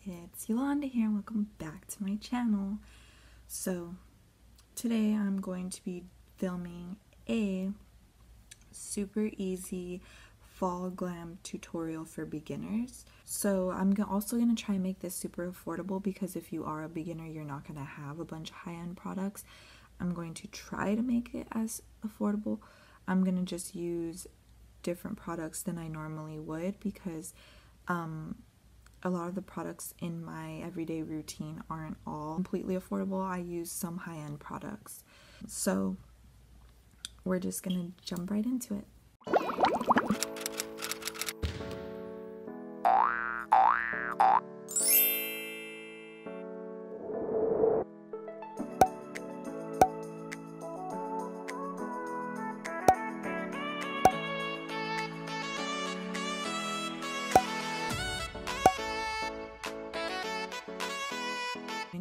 it's Yolanda here and welcome back to my channel. So today I'm going to be filming a super easy fall glam tutorial for beginners. So I'm also going to try and make this super affordable because if you are a beginner you're not going to have a bunch of high-end products. I'm going to try to make it as affordable. I'm going to just use different products than I normally would because a lot of the products in my everyday routine aren't all completely affordable. I use some high-end products. So we're just gonna jump right into it.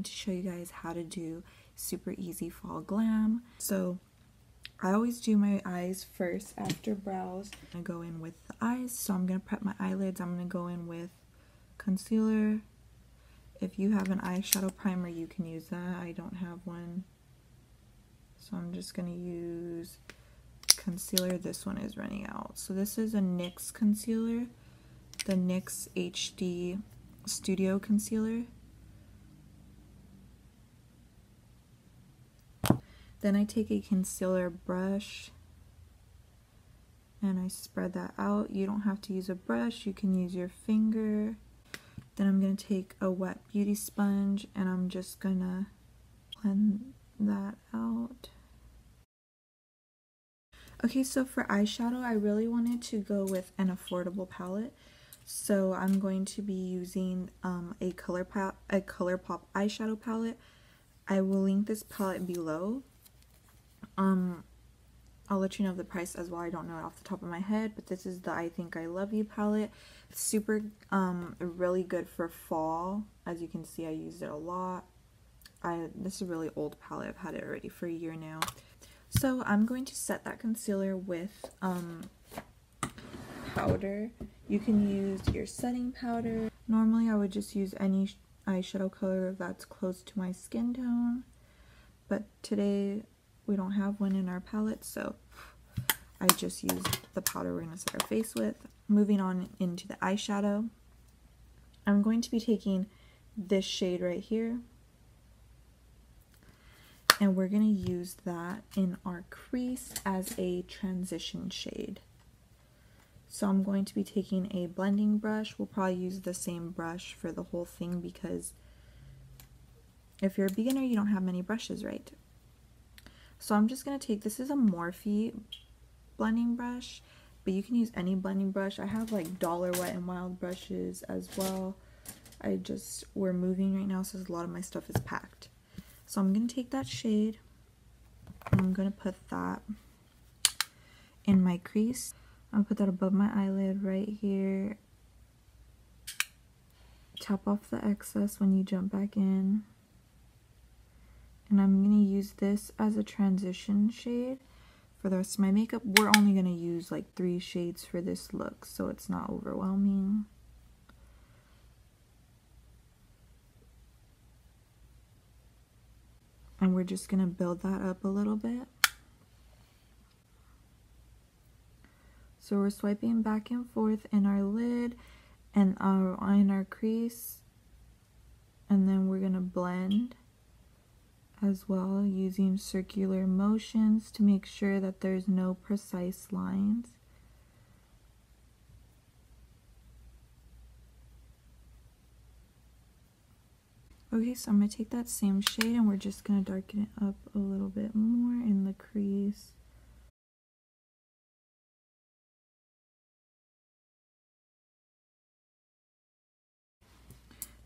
To show you guys how to do super easy fall glam. So I always do my eyes first after brows. I'm gonna go in with the eyes, so I'm gonna prep my eyelids. I'm gonna go in with concealer. If you have an eyeshadow primer you can use that. I don't have one, so I'm just gonna use concealer. This one is running out, so this is a NYX concealer, the NYX HD Studio Concealer. Then I take a concealer brush and I spread that out. You don't have to use a brush, you can use your finger. Then I'm going to take a wet beauty sponge and I'm just going to blend that out. Okay, so for eyeshadow, I really wanted to go with an affordable palette. So I'm going to be using a ColourPop eyeshadow palette. I will link this palette below. I'll let you know the price as well. I don't know it off the top of my head, but this is the I Think I Love You palette. It's super really good for fall. As you can see, I used it a lot. This is a really old palette. I've had it already for a year now. So I'm going to set that concealer with powder. You can use your setting powder. Normally I would just use any eyeshadow color that's close to my skin tone, but today we don't have one in our palette, so I just used the powder we're going to set our face with. Moving on into the eyeshadow, I'm going to be taking this shade right here, and we're going to use that in our crease as a transition shade. So I'm going to be taking a blending brush. We'll probably use the same brush for the whole thing because if you're a beginner you don't have many brushes, right? So I'm just going to take, this is a Morphe blending brush, but you can use any blending brush. I have like Dollar Wet n Wild brushes as well. We're moving right now, so a lot of my stuff is packed. So I'm going to take that shade and I'm going to put that in my crease. I'll put that above my eyelid right here. Tap off the excess when you jump back in. And I'm going to use this as a transition shade for the rest of my makeup. We're only going to use like 3 shades for this look, so it's not overwhelming. And we're just going to build that up a little bit. So we're swiping back and forth in our lid and in our crease, and then we're going to blend as well using circular motions to make sure that there's no precise lines. Okay, so I'm going to take that same shade and we're just going to darken it up a little bit more in the crease.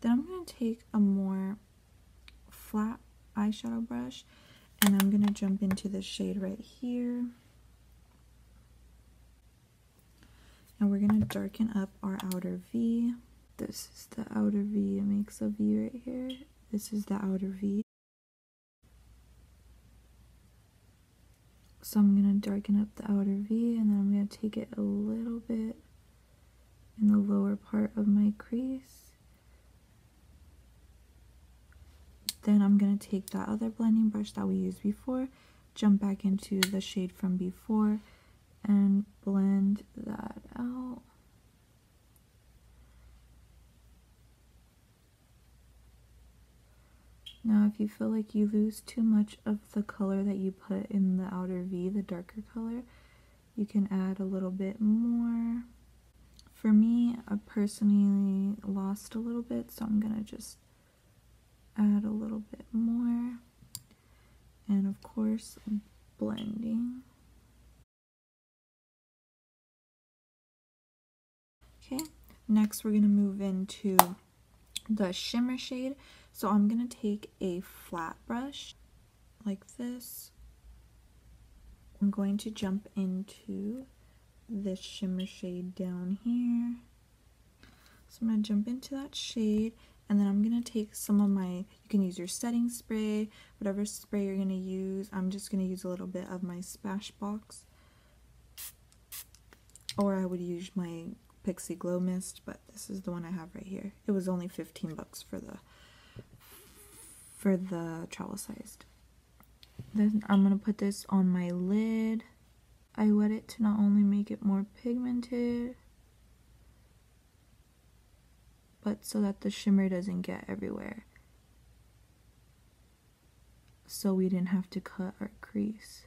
Then I'm going to take a more flat eyeshadow brush and I'm going to jump into the shade right here. And we're going to darken up our outer V. This is the outer V. It makes a V right here. This is the outer V. So I'm going to darken up the outer V and then I'm going to take it a little bit in the lower part of my crease. Then I'm going to take that other blending brush that we used before, jump back into the shade from before, and blend that out. Now if you feel like you lose too much of the color that you put in the outer V, the darker color, you can add a little bit more. For me, I personally lost a little bit, so I'm gonna just add a little bit more. And of course, blending. Okay, next we're gonna move into the shimmer shade. So I'm gonna take a flat brush like this. I'm going to jump into this shimmer shade down here. So I'm going to jump into that shade, and then I'm going to take some of my, you can use your setting spray, whatever spray you're going to use. I'm just going to use a little bit of my Smashbox, or I would use my Pixie Glow Mist, but this is the one I have right here. It was only 15 bucks for the travel sized. Then I'm going to put this on my lid. I wet it to not only make it more pigmented, but so that the shimmer doesn't get everywhere. So we didn't have to cut our crease.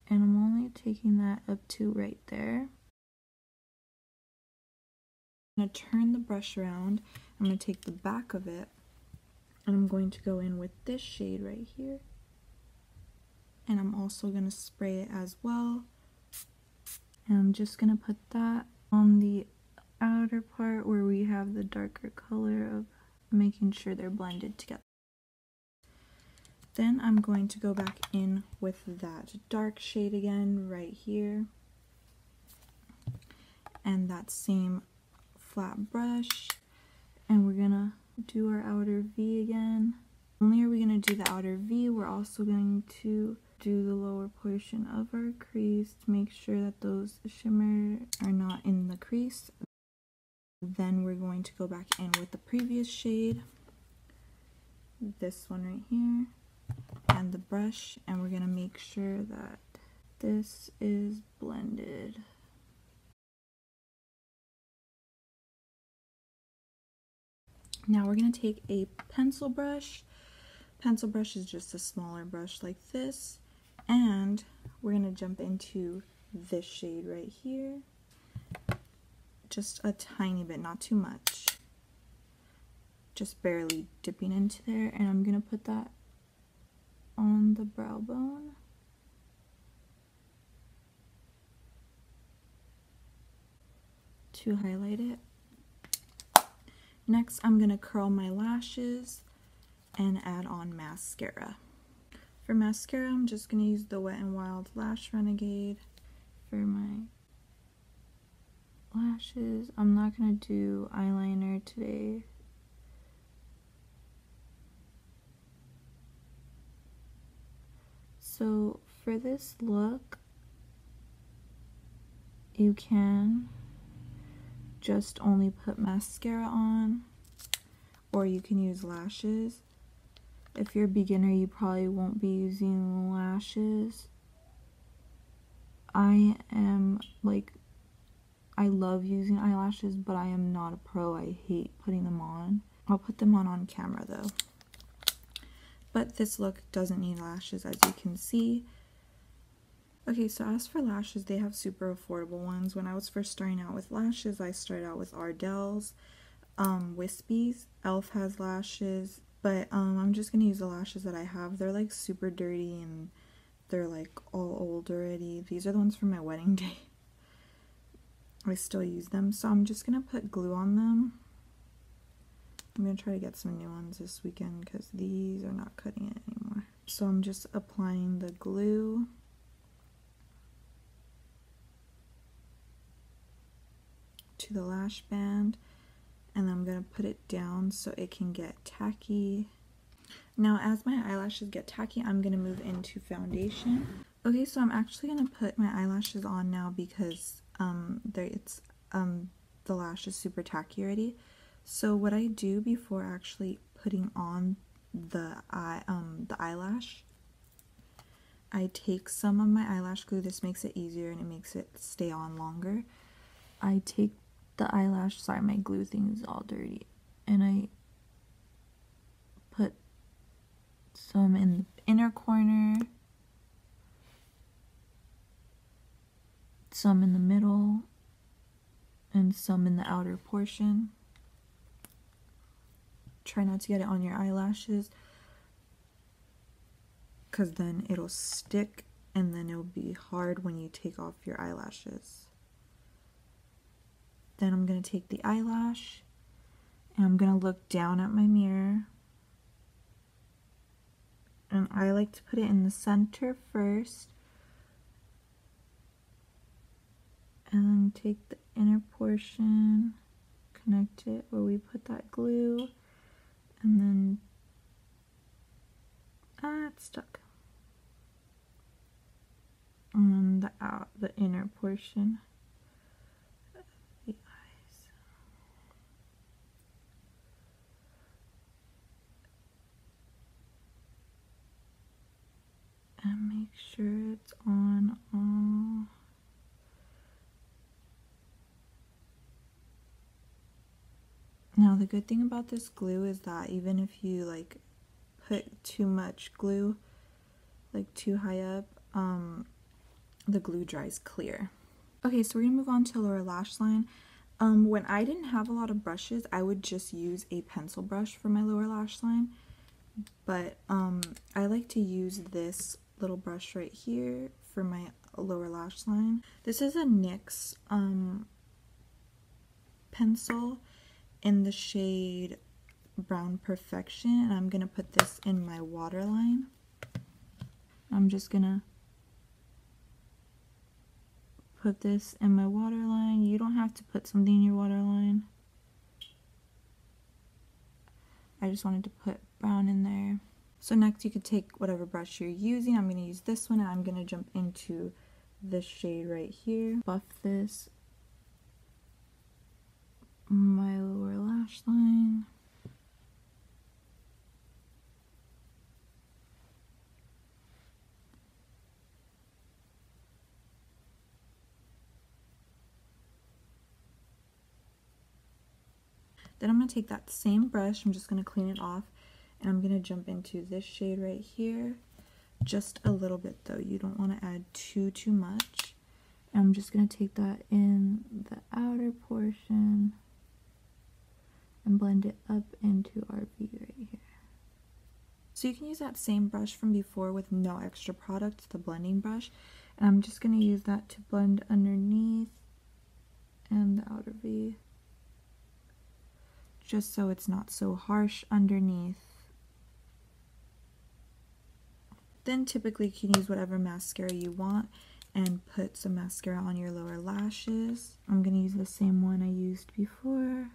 And I'm only taking that up to right there. I'm going to turn the brush around. I'm going to take the back of it, and I'm going to go in with this shade right here. And I'm also going to spray it as well. And I'm just going to put that on the outer part where we have the darker color, of making sure they're blended together. Then I'm going to go back in with that dark shade again right here. And that same flat brush, and we're gonna do our outer V again. Not only are we gonna do the outer V, we're also going to do the lower portion of our crease to make sure that those shimmer are not in the crease. Then we're going to go back in with the previous shade, this one right here, and the brush, and we're gonna make sure that this is blended. Now we're going to take a pencil brush. Pencil brush is just a smaller brush like this, and we're going to jump into this shade right here. Just a tiny bit, not too much. Just barely dipping into there, and I'm going to put that on the brow bone. To highlight it. Next, I'm going to curl my lashes and add on mascara. For mascara, I'm just going to use the Wet n Wild Lash Renegade for my lashes. I'm not going to do eyeliner today. So for this look, you can just only put mascara on, or you can use lashes. If you're a beginner, you probably won't be using lashes. I love using eyelashes, but I am not a pro. I hate putting them on. I'll put them on camera though. But this look doesn't need lashes, as you can see. Okay, so as for lashes, they have super affordable ones. When I was first starting out with lashes, I started out with Ardell's, Wispies. Elf has lashes, but I'm just gonna use the lashes that I have. They're like super dirty and they're like all old already. These are the ones from my wedding day. I still use them, so I'm just gonna put glue on them. I'm gonna try to get some new ones this weekend because these are not cutting it anymore. So I'm just applying the glue. To the lash band, and I'm going to put it down so it can get tacky. Now as my eyelashes get tacky, I'm going to move into foundation. Okay, so I'm actually going to put my eyelashes on now because the lash is super tacky already. So what I do before actually putting on the eyelash, I take some of my eyelash glue. This makes it easier and it makes it stay on longer. I take the eyelash, sorry, my glue thing is all dirty, and I put some in the inner corner, some in the middle, and some in the outer portion. Try not to get it on your eyelashes, because then it'll stick and then it'll be hard when you take off your eyelashes. Then I'm going to take the eyelash and I'm going to look down at my mirror. And I like to put it in the center first. And then take the inner portion, connect it where we put that glue, and then, it's stuck. And then the inner portion of the eyes. And make sure it's on all. Now the good thing about this glue is that even if you like put too much glue, like too high up, the glue dries clear. Okay, so we're gonna move on to lower lash line. When I didn't have a lot of brushes, I would just use a pencil brush for my lower lash line. But I like to use this little brush right here for my lower lash line. This is a NYX pencil in the shade Brown Perfection, and I'm gonna put this in my waterline. I'm just gonna put this in my waterline. You don't have to put something in your waterline. I just wanted to put brown in there. So next you could take whatever brush you're using. I'm gonna use this one, and I'm gonna jump into this shade right here. Buff this my lower lash line. Then I'm going to take that same brush, I'm just going to clean it off, and I'm going to jump into this shade right here. Just a little bit though, you don't want to add too much. And I'm just going to take that in the outer portion and blend it up into our V right here. So you can use that same brush from before with no extra product, the blending brush, and I'm just going to use that to blend underneath and the outer V, just so it's not so harsh underneath. Then typically you can use whatever mascara you want and put some mascara on your lower lashes. I'm going to use the same one I used before.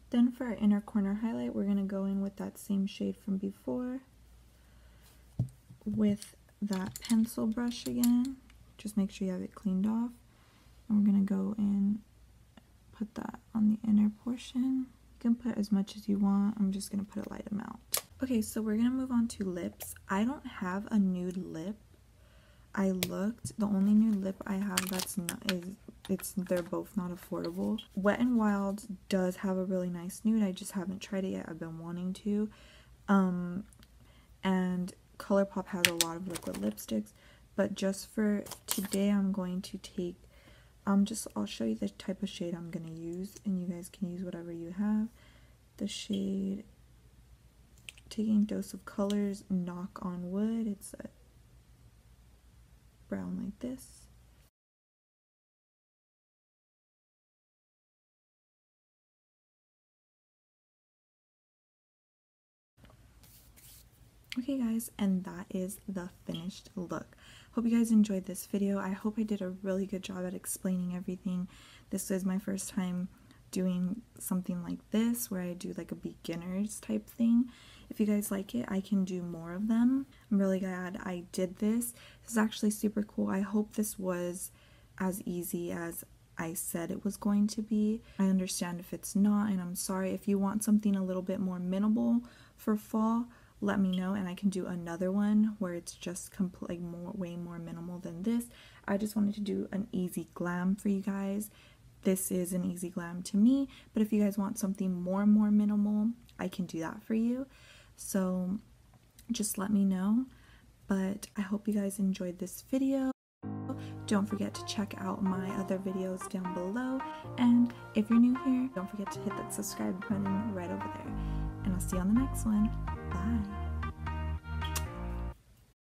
Then for our inner corner highlight, we're going to go in with that same shade from before with that pencil brush again. Just make sure you have it cleaned off. And we're going to go in, put that on the inner portion. You can put as much as you want. I'm just going to put a light amount. Okay, so we're going to move on to lips. I don't have a nude lip. I looked. The only nude lip I have that's not they're both not affordable. Wet n Wild does have a really nice nude. I just haven't tried it yet. I've been wanting to. And ColourPop has a lot of liquid lipsticks, but just for today I'm going to take I'll show you the type of shade I'm going to use, and you guys can use whatever you have. The shade Taking Dose of Colors Knock on Wood. It's a brown like this. Okay guys, and that is the finished look. Hope you guys enjoyed this video. I hope I did a really good job at explaining everything. This is my first time doing something like this where I do like a beginner's type thing. If you guys like it, I can do more of them. I'm really glad I did this. This is actually super cool. I hope this was as easy as I said it was going to be. I understand if it's not, and I'm sorry. If you want something a little bit more minimal for fall, let me know and I can do another one where it's just way more minimal than this. I just wanted to do an easy glam for you guys. This is an easy glam to me, but if you guys want something more minimal, I can do that for you. So just let me know. But I hope you guys enjoyed this video. Don't forget to check out my other videos down below, and if you're new here, don't forget to hit that subscribe button right over there, and I'll see you on the next one. Bye.